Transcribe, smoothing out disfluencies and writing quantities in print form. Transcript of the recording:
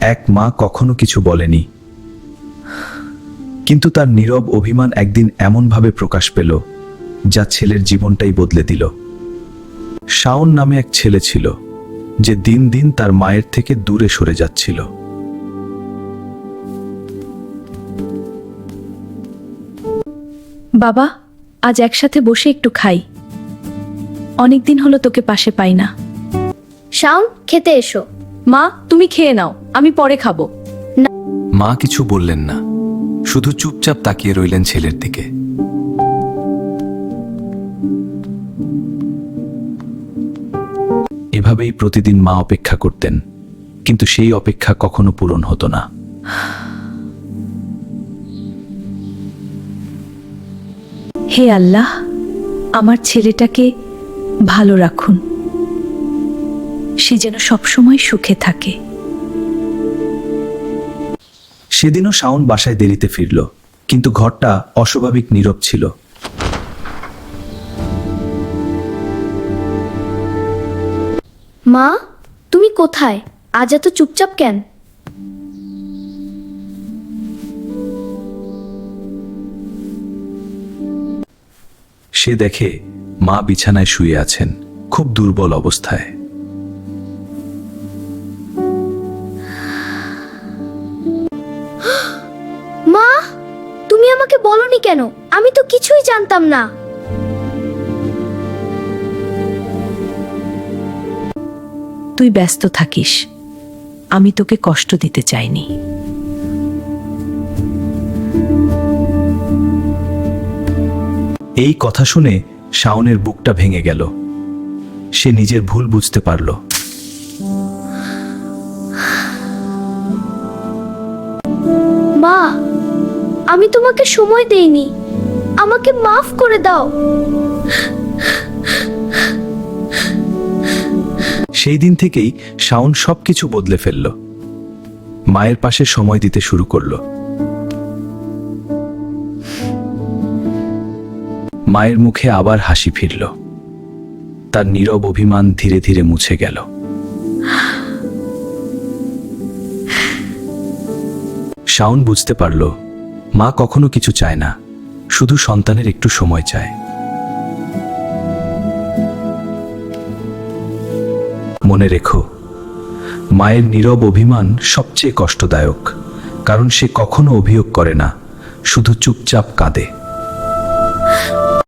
এক মা কখনো কিছু বলেনি, কিন্তু তার নীরব অভিমান একদিন এমনভাবে প্রকাশ পেল যা ছেলের জীবনটাই বদলে দিল। শাওন নামে এক ছেলে ছিল যে দিন দিন তার মায়ের থেকে দূরে সরে যাচ্ছিল। বাবা, আজ একসাথে বসে একটু খাই। অনেকদিন হলো তোকে পাশে পাই না। শাওন, খেতে এসো। মা, তুমি খেয়ে নাও, আমি পরে খাবো। মা কিছু বললেন না, শুধু চুপচাপ তাকিয়ে রইলেন ছেলের দিকে। এভাবেই প্রতিদিন মা অপেক্ষা করতেন, কিন্তু সেই অপেক্ষা কখনো পূরণ হতো না। হে আল্লাহ, আমার ছেলেটাকে ভালো রাখুন, সে যেন সবসময় সুখে থাকে। সেদিনও শাওন বাসায় দেরিতে ফিরল, কিন্তু ঘরটা অস্বাভাবিক নীরব ছিল। মা, তুমি কোথায়? আজ এত চুপচাপ কেন? সে দেখে মা বিছানায় শুয়ে আছেন, খুব দুর্বল অবস্থায়। মা, তুমি আমাকে বলনি কেন? আমি তো কিছুই জানতাম না। তুই ব্যস্ত থাকিস, আমি তোকে কষ্ট দিতে চাইনি। এই কথা শুনে শাওনের বুকটা ভেঙে গেল। সে নিজের ভুল বুঝতে পারল। মা, আমি তোমাকে সময় দেইনি, আমাকে মাফ করে দাও। সেই দিন থেকেই শাওন সবকিছু বদলে ফেলল। মায়ের পাশে সময় দিতে শুরু করল। মায়ের মুখে আবার হাসি ফিরল। তার নীরব অভিমান ধীরে ধীরে মুছে গেল। শাওন বুঝতে পারল, মা কখনো কিছু চায় না, শুধু সন্তানের একটু সময় চায়। মনে রেখো, মায়ের নীরব অভিমান সবচেয়ে কষ্টদায়ক, কারণ সে কখনো অভিযোগ করে না, শুধু চুপচাপ কাঁদে।